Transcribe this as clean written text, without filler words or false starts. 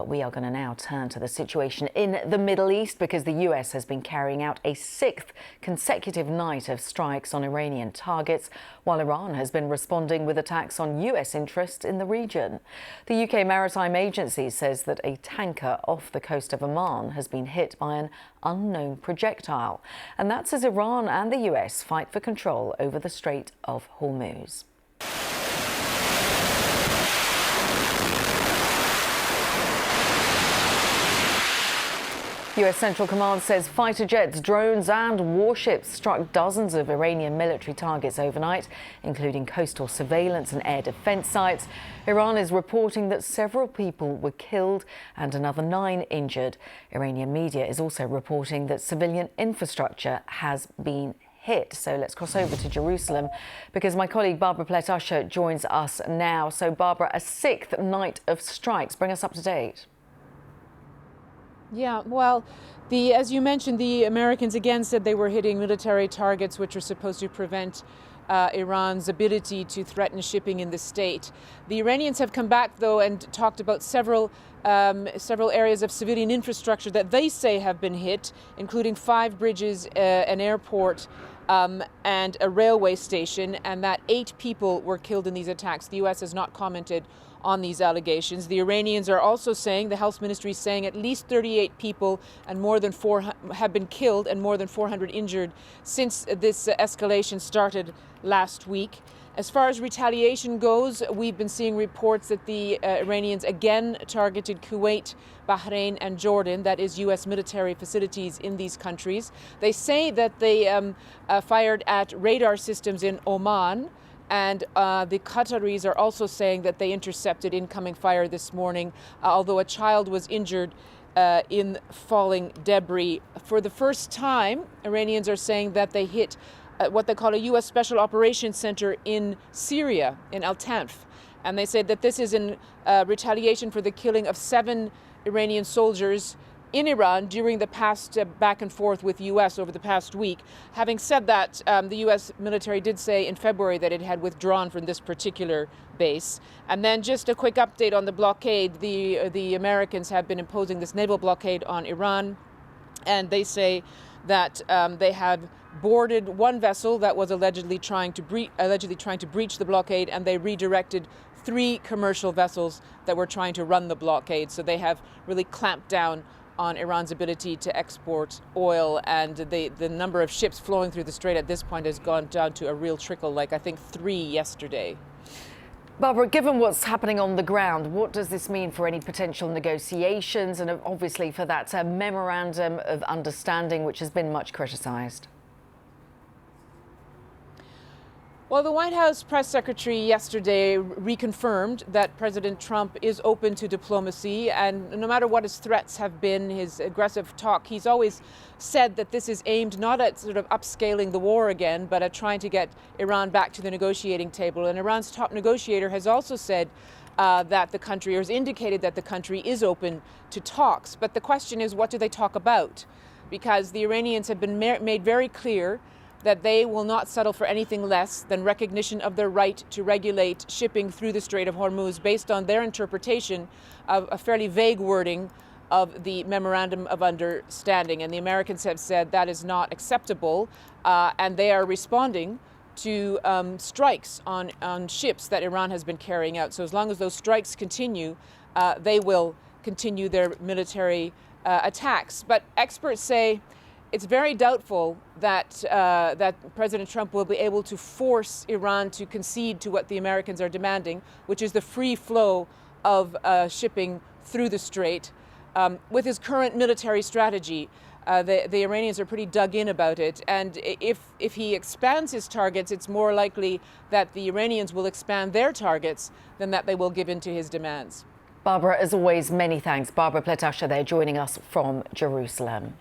we are going to now turn to the situation in the Middle East, because the US has been carrying out a sixth consecutive night of strikes on Iranian targets, while Iran has been responding with attacks on US interests in the region. The UK Maritime Agency says that a tanker off the coast of Oman has been hit by an unknown projectile. And that's as Iran and the US fight for control over the Strait of Hormuz. US Central Command says fighter jets, drones and warships struck dozens of Iranian military targets overnight, including coastal surveillance and air defense sites. Iran is reporting that several people were killed and another 9 injured. Iranian media is also reporting that civilian infrastructure has been hit. So let's cross over to Jerusalem, because my colleague Barbara Plett-Usher joins us now. So Barbara, a sixth night of strikes. Bring us up to date. Yeah, well, as you mentioned, the Americans again said they were hitting military targets which are supposed to prevent Iran's ability to threaten shipping in the state. The Iranians have come back, though, and talked about several areas of civilian infrastructure that they say have been hit, including 5 bridges, an airport, and a railway station, and that 8 people were killed in these attacks. The U.S. has not commented on these allegations. The Iranians are also saying, the health ministry is saying, at least 38 people and more than 4 have been killed and more than 400 injured since this escalation started last week. As far as retaliation goes, we've been seeing reports that the Iranians again targeted Kuwait, Bahrain and Jordan, that is U.S. military facilities in these countries. They say that they fired at radar systems in Oman. And the Qataris are also saying that they intercepted incoming fire this morning, although a child was injured in falling debris. For the first time, Iranians are saying that they hit what they call a U.S. Special Operations Center in Syria, in Al-Tanf. And they said that this is in retaliation for the killing of 7 Iranian soldiers in Iran during the past back and forth with the U.S. over the past week. Having said that, the U.S. military did say in February that it had withdrawn from this particular base. And then just a quick update on the blockade. The Americans have been imposing this naval blockade on Iran, and they say that they have boarded 1 vessel that was allegedly trying to breach the blockade, and they redirected 3 commercial vessels that were trying to run the blockade. So they have really clamped down on Iran's ability to export oil, and the number of ships flowing through the strait at this point has gone down to a real trickle, like I think 3 yesterday. Barbara, given what's happening on the ground, what does this mean for any potential negotiations and obviously for that memorandum of understanding, which has been much criticised? Well, the White House press secretary yesterday reconfirmed that President Trump is open to diplomacy, and no matter what his threats have been, his aggressive talk, he's always said that this is aimed not at sort of upscaling the war again, but at trying to get Iran back to the negotiating table. And Iran's top negotiator has also said that the country, or has indicated that the country is open to talks. But the question is, what do they talk about? Because the Iranians have been made very clear that they will not settle for anything less than recognition of their right to regulate shipping through the Strait of Hormuz based on their interpretation of a fairly vague wording of the Memorandum of Understanding. And the Americans have said that is not acceptable, and they are responding to strikes on ships that Iran has been carrying out. So as long as those strikes continue, they will continue their military attacks. But experts say it's very doubtful that President Trump will be able to force Iran to concede to what the Americans are demanding, which is the free flow of shipping through the strait. With his current military strategy, the Iranians are pretty dug in about it. And if he expands his targets, it's more likely that the Iranians will expand their targets than that they will give in to his demands. Barbara, as always, many thanks. Barbara Plett-Usher there joining us from Jerusalem.